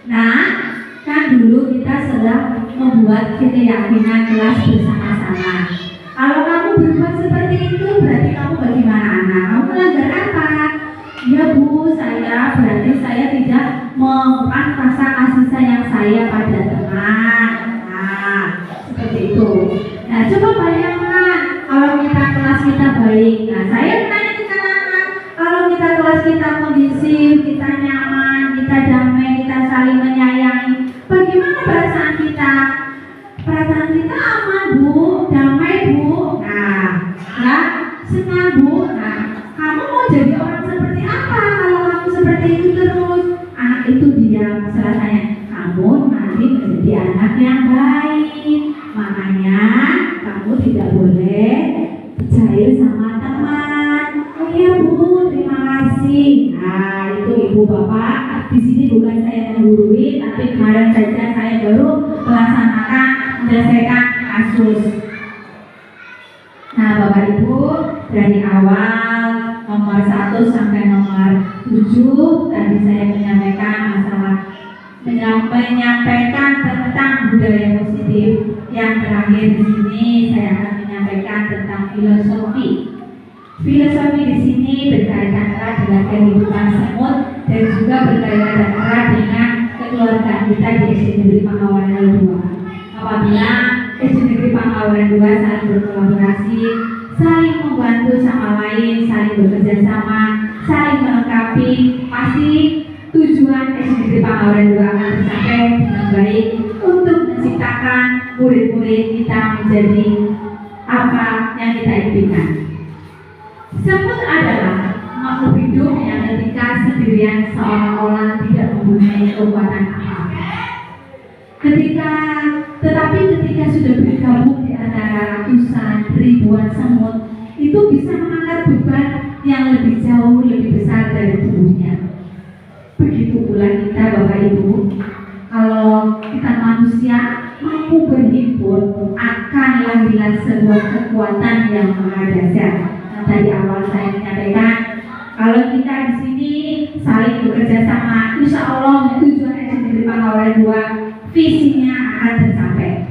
Speaker 3: Nah, kan dulu kita sedang membuat keyakinan kelas bersama-sama. Kalau kamu berbuat seperti itu, berarti kamu bagaimana anak? Kamu melanggar apa? Ya Bu, saya berarti saya tidak mengungkapkan rasa kasih sayang saya pada teman. Nah, seperti itu. Nah, coba bayangkan kalau kita kelas kita baik. Nah, saya bertanya ke anak-anak, kalau kita kelas kita kondisif, kita nyaman, kita damai, kita saling menyayangi, bagaimana perasaan kita? Perasaan kita aman Bu, damai Bu. Nah, senang Bu. Nah, kamu mau jadi orang seperti apa kalau kamu seperti itu terus? Anak itu diam. Setelahnya, kamu nanti menjadi anak yang baik. Makanya kamu tidak boleh percaya sama teman. Oh iya Bu, terima kasih. Nah, itu Ibu Bapak. Di sini bukan saya menggurui, tapi kemarin saja saya baru melaksanakan menyelesaikan kasus. Nah, Bapak Ibu, dari awal nomor 1 sampai nomor 7 tadi saya menyampaikan masalah menyampaikan tentang budaya positif. Yang terakhir di sini saya akan menyampaikan tentang filosofi. Filosofi di sini berkaitan erat dengan kehidupan semut dan juga berkaitan erat dengan kekeluargaan kita di SD Negeri Pangawaran 2. Apabila SD Negeri Pangawaran 2 saling berkolaborasi, saling membantu sama lain, saling bekerja sama, saling melengkapi, pasti tujuan SD Negeri Pangawaran 2 akan tercapai dengan baik untuk menciptakan murid-murid kita menjadi apa yang kita impikan. Semut adalah makhluk hidup yang ketika sendirian seolah-olah tidak mempunyai kekuatan apa-apa. Tetapi ketika sudah bergabung di antara ratusan ribuan semut, itu bisa mengangkat beban yang lebih jauh lebih besar dari tubuhnya. Begitu pula kita, Bapak Ibu, kalau kita manusia mampu berhimpun, akan lahirlah sebuah kekuatan yang maha dahsyat. Yang tadi awal saya menyampaikan, kalau kita di sini saling bekerja sama, insya Allah tujuan SD Negeri Pangawaran 2 visinya akan tercapai.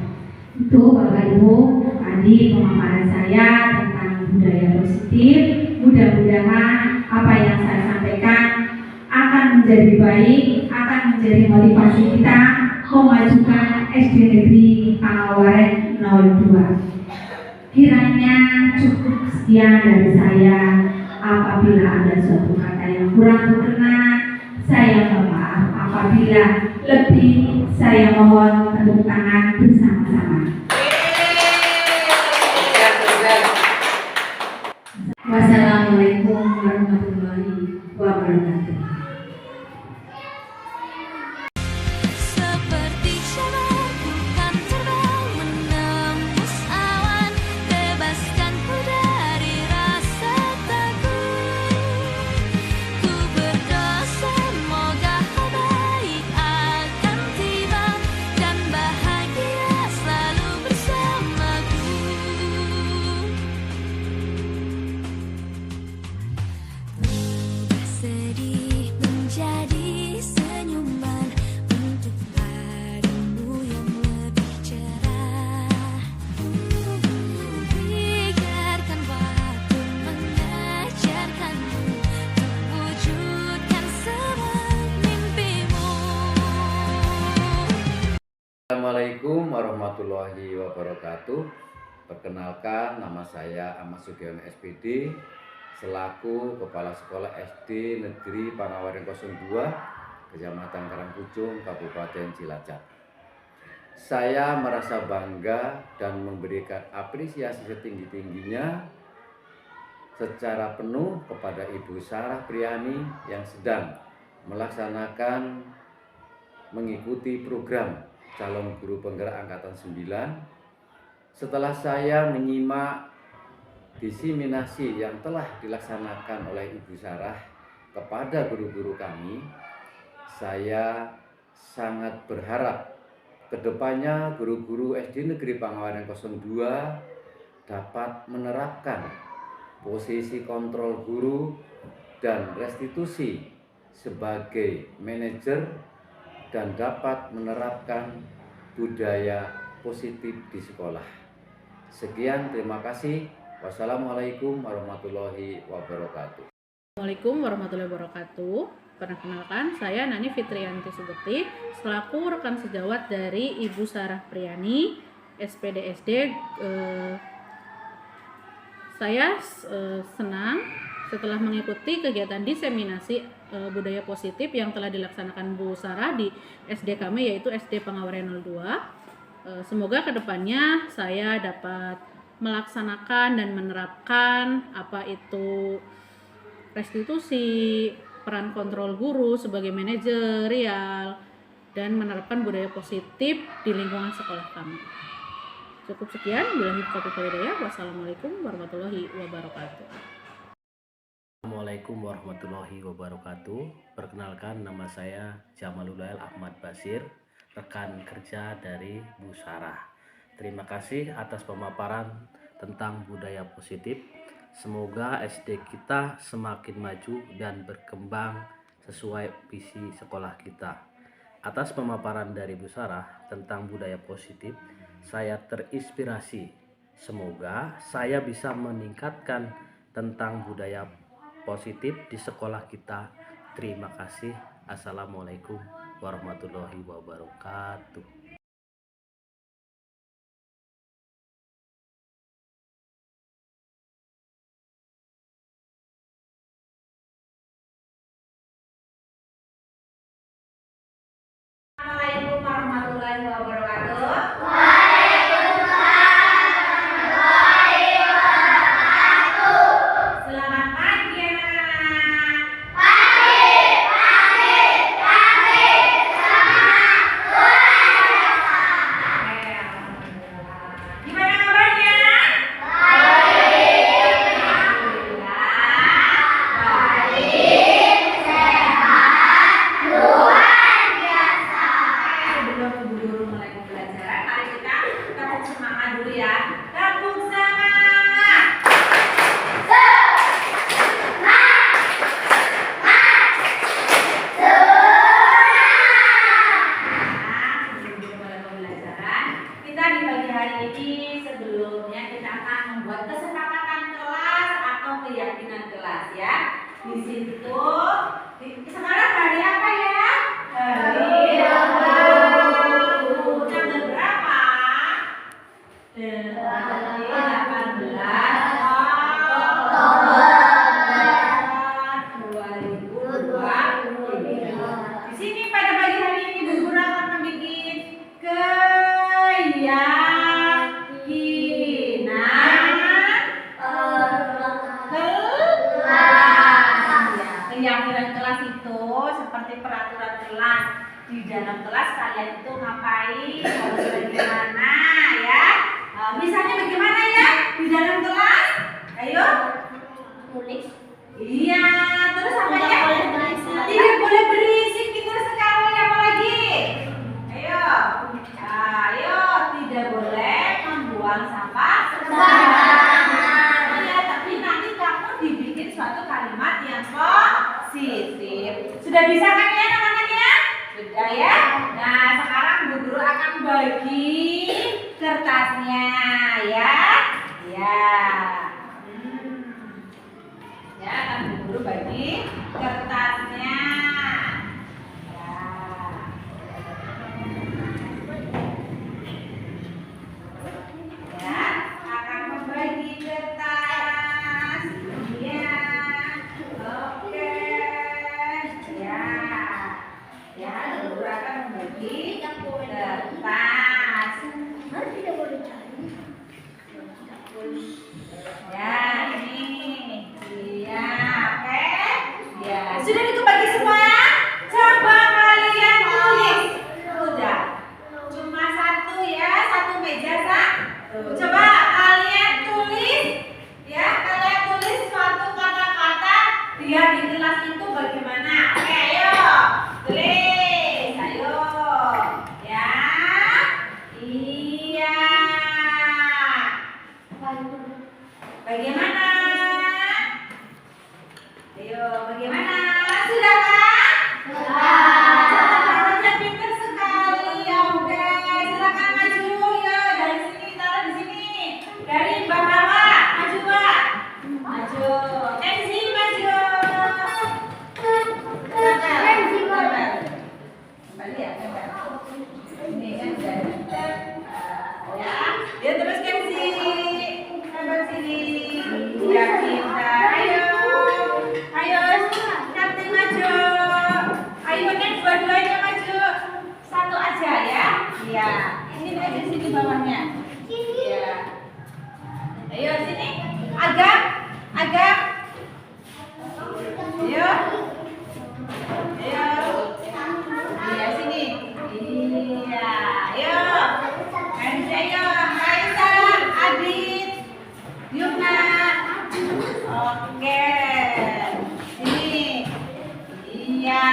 Speaker 3: Itu Bapak Ibu tadi pemaparan saya tentang budaya positif. Mudah-mudahan apa yang saya sampaikan akan menjadi baik, akan menjadi motivasi kita memajukan SD Negeri Pangawaran 02. Kiranya cukup sekian dari saya. Apabila ada suatu kata yang kurang berkenan, saya mohon maaf. Apabila lebih, saya mohon tepuk tangan bersama-sama. Wassalamualaikum warahmatullahi wabarakatuh.
Speaker 2: Seperti syarah bukan terbang menembus awan, bebaskanku dari rasa takut. Ku berdoa semoga hal baik akan tiba dan bahagia selalu bersamaku. Ubah sedih menjadi senyuman untuk harimu yang lebih cerah. Biarkan waktu mengajarkanmu mewujudkan semua mimpimu.
Speaker 4: Assalamualaikum warahmatullahi wabarakatuh. Perkenalkan, nama saya Ahmad Sugiono SPD selaku Kepala Sekolah SD Negeri Pangawaran 02, Kecamatan Karangpucung, Kabupaten Cilacap. Saya merasa bangga dan memberikan apresiasi setinggi-tingginya secara penuh kepada Ibu Sarah Priani yang sedang melaksanakan mengikuti program calon guru penggerak angkatan 9. Setelah saya menyimak diseminasi yang telah dilaksanakan oleh Ibu Sarah kepada guru-guru kami, saya sangat berharap kedepannya guru-guru SD Negeri Pangawaran 02 dapat menerapkan posisi kontrol guru dan restitusi sebagai manajer dan dapat menerapkan budaya positif di sekolah. Sekian, terima kasih. Wassalamualaikum warahmatullahi wabarakatuh.
Speaker 5: Assalamualaikum warahmatullahi wabarakatuh. Perkenalkan, saya Nani Fitriyanti Sugeti selaku rekan sejawat dari Ibu Sarah Priani, SPDSD. Saya senang setelah mengikuti kegiatan diseminasi budaya positif yang telah dilaksanakan Bu Sarah di SD kami, yaitu SD Pangawaran 02. Semoga kedepannya saya dapat melaksanakan dan menerapkan apa itu restitusi, peran kontrol guru sebagai manajerial, dan menerapkan budaya positif di lingkungan sekolah kami. Cukup sekian, billahi taufiq wal hidayah. Wassalamualaikum warahmatullahi wabarakatuh.
Speaker 6: Assalamualaikum warahmatullahi wabarakatuh. Perkenalkan, nama saya Jamalulail Ahmad Basir, rekan kerja dari Bu Sarah. Terima kasih atas pemaparan tentang budaya positif. Semoga SD kita semakin maju dan berkembang sesuai visi sekolah kita. Atas pemaparan dari Bu Sarah tentang budaya positif, saya terinspirasi. Semoga saya bisa meningkatkan tentang budaya positif di sekolah kita. Terima kasih. Assalamualaikum warahmatullahi wabarakatuh.
Speaker 3: Assalamualaikum warahmatullahi wabarakatuh. Selamat pagi anak. Gimana kabarnya? Sebelum Ibu Guru mulai pembelajaran, mari kita tepuk semangat dulu ya. Tepuk semangat. Sebelum kita mulai pembelajaran, kita di pagi hari ini sebelumnya kita akan membuat kesepakatan kelas atau keyakinan kelas ya. Di situ sekarang hari apa ya? Hari Rabu. Tanggal berapa? Hari 18 Oktober 2023. Di sini pada pagi hari ini Bu Guru akan membuat keyakinan kelas itu seperti peraturan kelas. Di dalam kelas kalian itu ngapain, harus bagaimana ya. Misalnya bagaimana ya di dalam kelas? Ayo.
Speaker 2: Tulis.
Speaker 3: Iya, terus apa ya? Tidak boleh berisik, pintar sekali. Apalagi? Ayo. Ayo, tidak boleh membuang sampah sembarangan. Iya, tapi nanti kamu dibikin suatu kalimat yang positif. Sudah bisa kan ya teman-teman ya? Sudah ya? Nah, sekarang Bu Guru akan bagi kertasnya ya. Ya. Ya, akan Bu Guru bagi kertasnya. Ya, akan membagi kertas. Iya. Oke. Ya. Ya, Bu Guru akan membagi kertas. Ya, ini. Iya, oke. Ya, sudah dibagi semua? Coba kalian tulis. Udah. Cuma satu ya, satu meja satu. Coba kalian tulis. Ya, kalian tulis suatu kata-kata biar di kelas itu bagaimana. Oke, ayo. Tulis. Ayo. Ya. Iya. Bagaimana? Ayo, bagaimana? Sudah kan? Sudah. Pintar sekali. Oke, silakan maju ya. Dari sini, taruh di sini. Dari bawah, maju Pak. Maju. Dari sini maju. Kembali ya, ini kan sudah. Ya, dia teruskan sini. Sampai sini. Ya kita. Ayo. Ayo, nanti maju. Ayo kan dua-duanya maju. Satu aja ya. Iya. Ini aja sini bawahnya. Iya. Ayo sini. Agak. Agak. Ayo. Ayo. Iya sini. Iya. Ayo. Ayo. Kaisa, Adit, Yuna. Oke. Sini. Iya,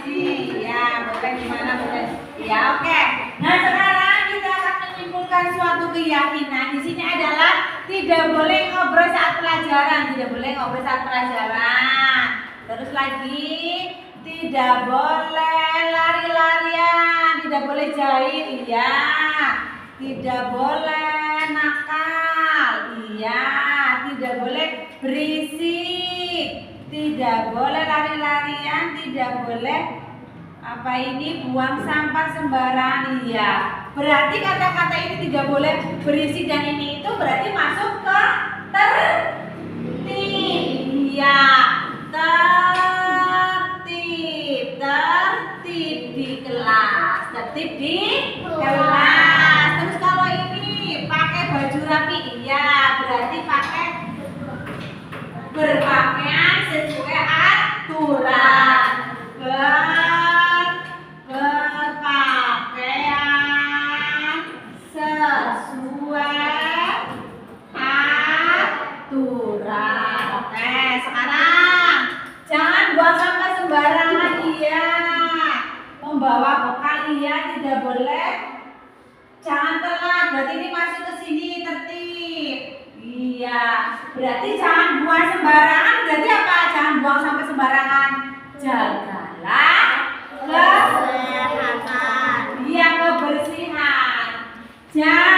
Speaker 3: sini. Ya, bukan gimana bukan. Ya, oke. Nah, sekarang kita akan menyimpulkan merupakan suatu keyakinan. Di sini adalah tidak boleh ngobrol saat pelajaran, tidak boleh ngobrol saat pelajaran. Terus lagi, tidak boleh lari-larian, tidak boleh jahit, iya. Tidak boleh nakal, iya. Tidak boleh berisik, tidak boleh lari-larian, tidak boleh buang sampah sembarangan, iya. Berarti kata-kata ini tidak boleh berisik dan ini itu berarti masuk ke tertib, iya. Tertib di kelas, tertib di kelas. Terus kalau ini pakai baju rapi, iya, berarti berpakaian sesuai aturan. Berpakaian sesuai aturan. Oke, sekarang jangan buang sampah sembarangan, iya. Membawa bekal, iya, tidak boleh. Jangan telat, berarti ini masuk ke sini tertib. Iya, berarti jangan buang sembarangan. Berarti apa? Jangan buang sampai sembarangan. Jagalah kesehatan. Iya, kebersihan. Jagalah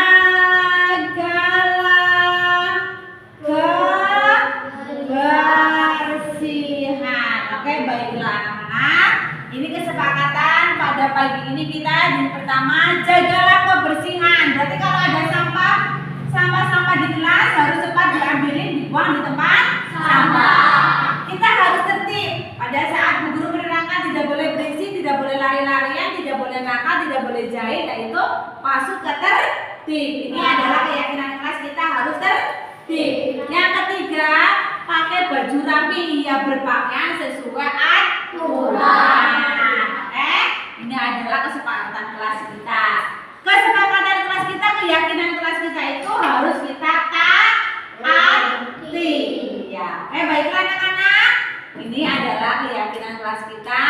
Speaker 3: kebersihan. Oke, baiklah anak-anak. Ini kesepakatan pada pagi ini kita yang pertama, jagalah kebersihan. Berarti kalau ada sampah di kelas harus cepat diambilin, dibuang di tempat sampah. Kita harus tertib. Pada saat Bu Guru menerangkan tidak boleh berisik, tidak boleh lari-larian, tidak boleh nakal, tidak boleh jahit, dan itu masuk ke tertib. Ini adalah keyakinan kelas kita harus tertib. Yang ketiga, pakai baju rapi, ya, berpakaian sesuai aturan. Ini adalah kesepakatan kelas kita. Kesepakatan kelas kita, keyakinan kelas kita itu harus kita taati. Ya, baiklah anak-anak. Ini adalah keyakinan kelas kita.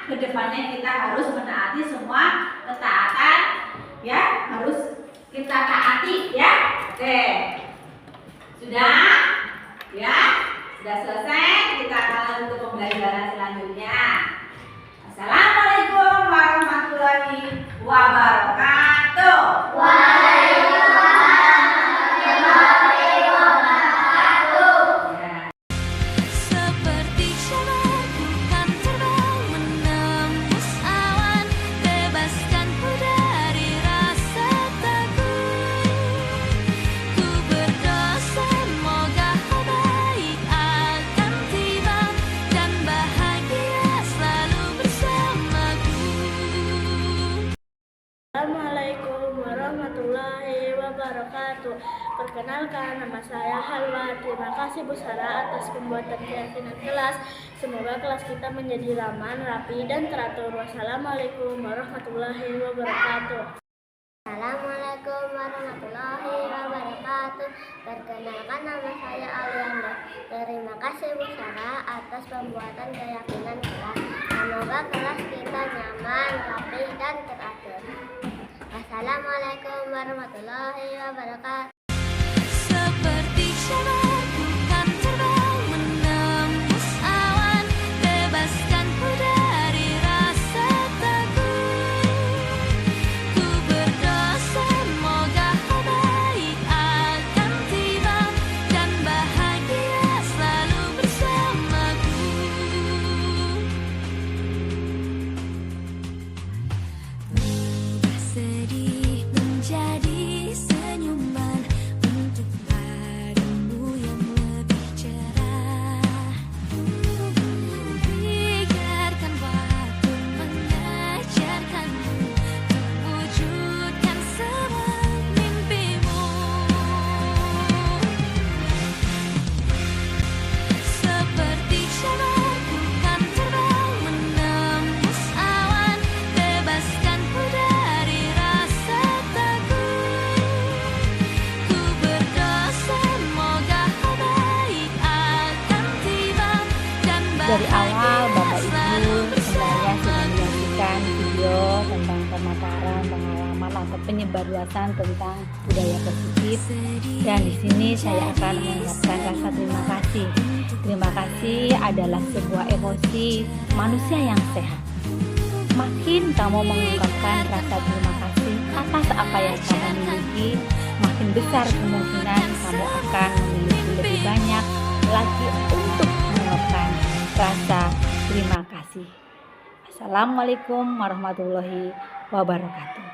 Speaker 3: Kedepannya kita harus menaati semua ketaatan, ya, harus kita taati, ya. Oke, sudah, ya, sudah selesai. Kita akan lanjut ke pembelajaran selanjutnya. Assalamualaikum warahmatullahi wabarakatuh.
Speaker 2: Seperti syarah bukan terbang menembus awan, bebaskan ku dari rasa takut. Ku berdoa semoga hal baik akan tiba dan bahagia selalu bersamaku.
Speaker 7: Assalamualaikum warahmatullahi wabarakatuh. Perkenalkan, nama saya Halwa. Terima kasih Bu Sarah atas pembuatan keyakinan kelas. Semoga kelas kita menjadi aman, rapi, dan teratur. Wassalamualaikum warahmatullahi wabarakatuh.
Speaker 8: Assalamualaikum warahmatullahi wabarakatuh. Perkenalkan, nama saya Alianda. Terima kasih Bu Sarah atas pembuatan keyakinan kelas. Semoga kelas kita nyaman, rapi, dan teratur. Wassalamualaikum warahmatullahi wabarakatuh.
Speaker 2: Seperti syarah bukan terbang menembus awan, bebaskan ku dari rasa takut. Ku berdoa semoga hal baik akan tiba dan bahagia selalu bersamaku. Berubah sedih menjadi senyuman untuk harimu yang lebih cerah. Biarkan waktu mengajarkanmu mewujudkan semua mimpimu. Seperti syarah bukan terbang menembus awan, bebaskan ku dari rasa takut. Ku berdoa semoga hal baik akan tiba dan
Speaker 1: Dari awal Bapak
Speaker 2: bahagia
Speaker 1: Ibu
Speaker 2: selalu
Speaker 1: sebenarnya sudah
Speaker 2: bersamaku.
Speaker 1: menyaksikan video tentang pemaparan pengalaman atau penyebarluasan tentang budaya positif. Dan di sini saya akan mengucapkan rasa terima kasih. Terima kasih adalah sebuah emosi manusia yang sehat. Makin kamu mengungkapkan rasa terima kasih atas apa yang kamu miliki, makin besar kemungkinan kamu akan memiliki lebih banyak lagi untuk mengungkapkan rasa terima kasih. Assalamualaikum warahmatullahi wabarakatuh.